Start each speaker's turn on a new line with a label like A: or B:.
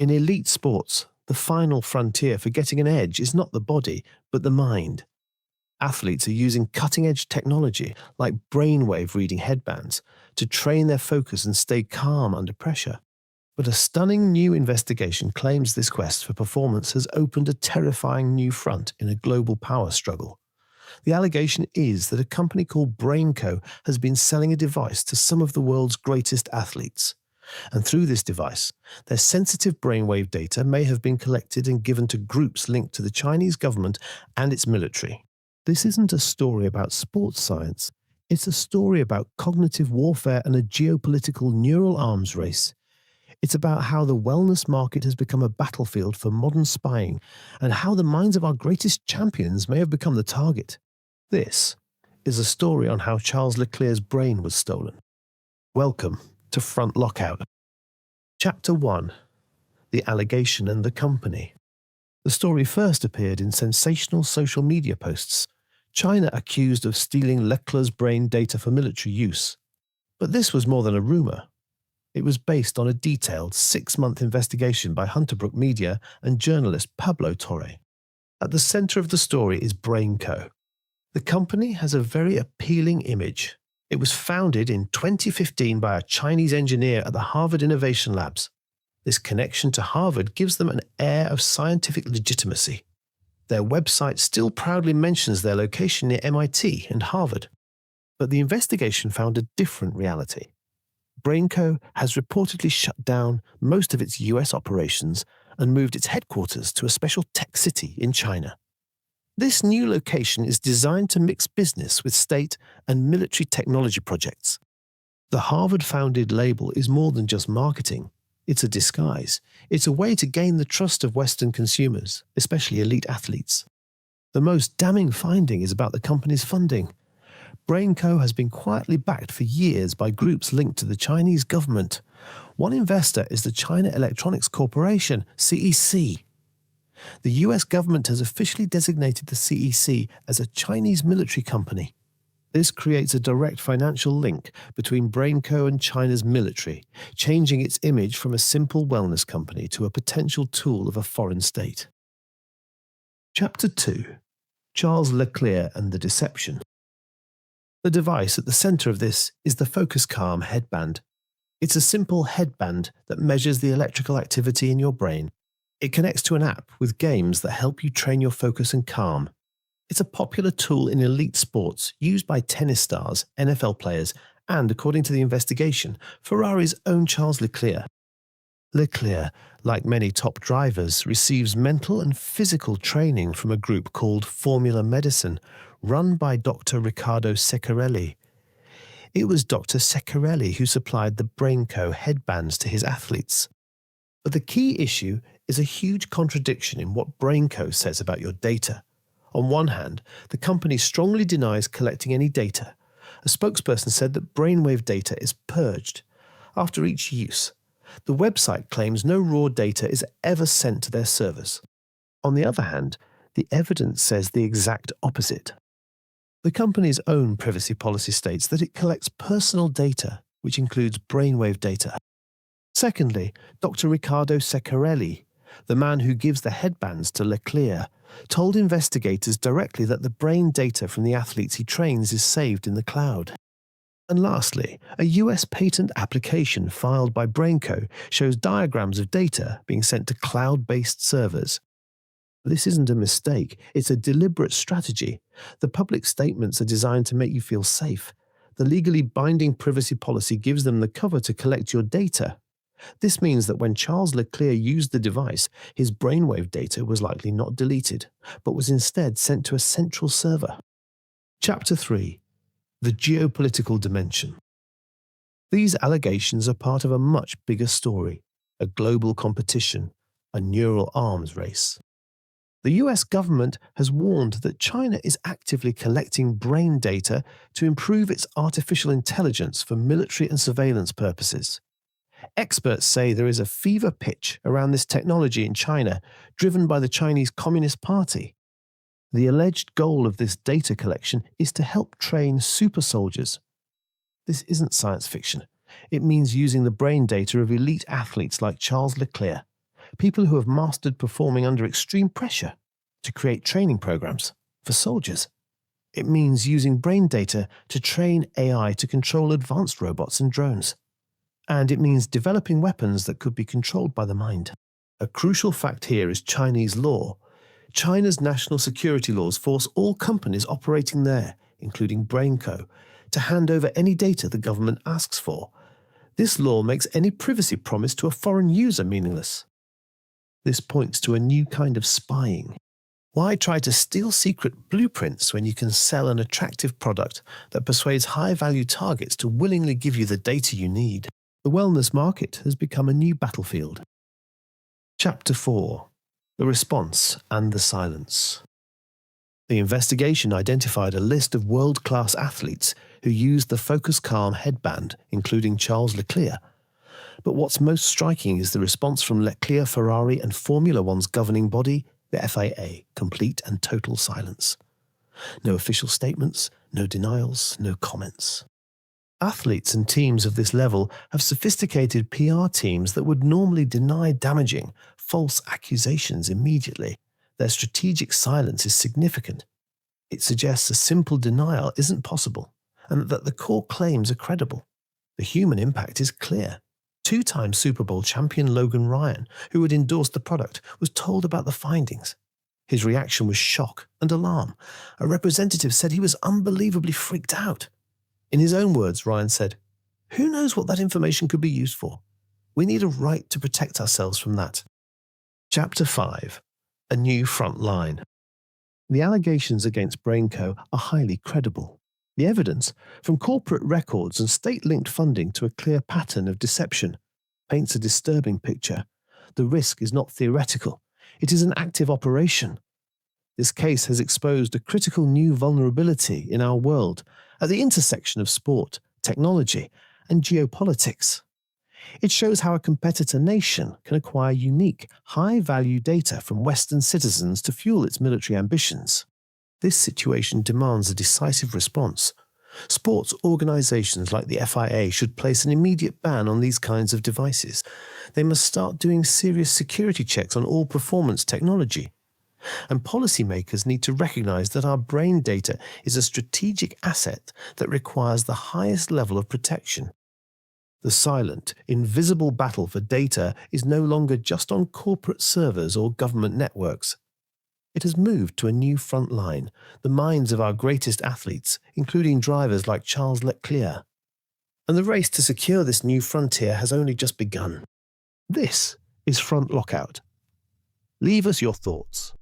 A: In elite sports, the final frontier for getting an edge is not the body, but the mind. Athletes are using cutting-edge technology like brainwave reading headbands to train their focus and stay calm under pressure. But a stunning new investigation claims this quest for performance has opened a terrifying new front in a global power struggle. The allegation is that a company called BrainCo has been selling a device to some of the world's greatest athletes. And through this device, their sensitive brainwave data may have been collected and given to groups linked to the Chinese government and its military. This isn't a story about sports science. It's a story about cognitive warfare and a geopolitical neural arms race. It's about how the wellness market has become a battlefield for modern spying and how the minds of our greatest champions may have become the target. This is a story on how Charles Leclerc's brain was stolen. Welcome to Front Lockout. Chapter 1. The Allegation and the Company. The story first appeared in sensational social media posts. China accused of stealing Leclerc's brain data for military use. But this was more than a rumor. It was based on a detailed 6-month investigation by Hunterbrook Media and journalist Pablo Torre. At the center of the story is BrainCo. The company has a very appealing image. It was founded in 2015 by a Chinese engineer at the Harvard Innovation Labs. This connection to Harvard gives them an air of scientific legitimacy. Their website still proudly mentions their location near MIT and Harvard. But the investigation found a different reality. BrainCo has reportedly shut down most of its US operations and moved its headquarters to a special tech city in China. This new location is designed to mix business with state and military technology projects. The Harvard-founded label is more than just marketing. It's a disguise. It's a way to gain the trust of Western consumers, especially elite athletes. The most damning finding is about the company's funding. BrainCo has been quietly backed for years by groups linked to the Chinese government. One investor is the China Electronics Corporation, CEC. The US government has officially designated the CEC as a Chinese military company. This creates a direct financial link between BrainCo and China's military, changing its image from a simple wellness company to a potential tool of a foreign state. Chapter 2. Charles Leclerc and the Deception. The device at the center of this is the Focus Calm headband. It's a simple headband that measures the electrical activity in your brain. It connects to an app with games that help you train your focus and calm. It's a popular tool in elite sports used by tennis stars, NFL players, and, according to the investigation, Ferrari's own Charles Leclerc. Leclerc, like many top drivers, receives mental and physical training from a group called Formula Medicine, run by Dr. Riccardo Ceccarelli. It was Dr. Ceccarelli who supplied the BrainCo headbands to his athletes. But the key issue is a huge contradiction in what BrainCo says about your data. On one hand, the company strongly denies collecting any data. A spokesperson said that brainwave data is purged after each use. The website claims no raw data is ever sent to their servers. On the other hand, the evidence says the exact opposite. The company's own privacy policy states that it collects personal data, which includes brainwave data. Secondly, Dr. Riccardo Ceccarelli, the man who gives the headbands to Leclerc, told investigators directly that the brain data from the athletes he trains is saved in the cloud. And lastly, a US patent application filed by BrainCo shows diagrams of data being sent to cloud-based servers. This isn't a mistake, it's a deliberate strategy. The public statements are designed to make you feel safe. The legally binding privacy policy gives them the cover to collect your data. This means that when Charles Leclerc used the device, his brainwave data was likely not deleted, but was instead sent to a central server. Chapter 3. The Geopolitical Dimension. These allegations are part of a much bigger story, a global competition, a neural arms race. The US government has warned that China is actively collecting brain data to improve its artificial intelligence for military and surveillance purposes. Experts say there is a fever pitch around this technology in China, driven by the Chinese Communist Party. The alleged goal of this data collection is to help train super soldiers. This isn't science fiction. It means using the brain data of elite athletes like Charles Leclerc. people who have mastered performing under extreme pressure to create training programs for soldiers. It means using brain data to train AI to control advanced robots and drones. And it means developing weapons that could be controlled by the mind. A crucial fact here is Chinese law. China's national security laws force all companies operating there, including BrainCo, to hand over any data the government asks for. This law makes any privacy promise to a foreign user meaningless. This points to a new kind of spying. Why try to steal secret blueprints when you can sell an attractive product that persuades high-value targets to willingly give you the data you need? The wellness market has become a new battlefield. Chapter 4. The Response and the Silence. The investigation identified a list of world-class athletes who used the Focus Calm headband, including Charles Leclerc. But what's most striking is the response from Leclerc, Ferrari and Formula One's governing body, the FIA, complete and total silence. No official statements, no denials, no comments. Athletes and teams of this level have sophisticated PR teams that would normally deny damaging, false accusations immediately. Their strategic silence is significant. It suggests a simple denial isn't possible, and that the core claims are credible. The human impact is clear. Two-time Super Bowl champion Logan Ryan, who had endorsed the product, was told about the findings. His reaction was shock and alarm. A representative said he was unbelievably freaked out. In his own words, Ryan said, "Who knows what that information could be used for? We need a right to protect ourselves from that." Chapter 5. A new front line. The allegations against BrainCo are highly credible. The evidence, from corporate records and state-linked funding to a clear pattern of deception, paints a disturbing picture. The risk is not theoretical. It is an active operation. This case has exposed a critical new vulnerability in our world at the intersection of sport, technology, and geopolitics. It shows how a competitor nation can acquire unique, high-value data from Western citizens to fuel its military ambitions. This situation demands a decisive response. Sports organizations like the FIA should place an immediate ban on these kinds of devices. They must start doing serious security checks on all performance technology. And policymakers need to recognize that our brain data is a strategic asset that requires the highest level of protection. The silent, invisible battle for data is no longer just on corporate servers or government networks. It has moved to a new front line, the minds of our greatest athletes, including drivers like Charles Leclerc. And the race to secure this new frontier has only just begun. This is Front Lockout. Leave us your thoughts.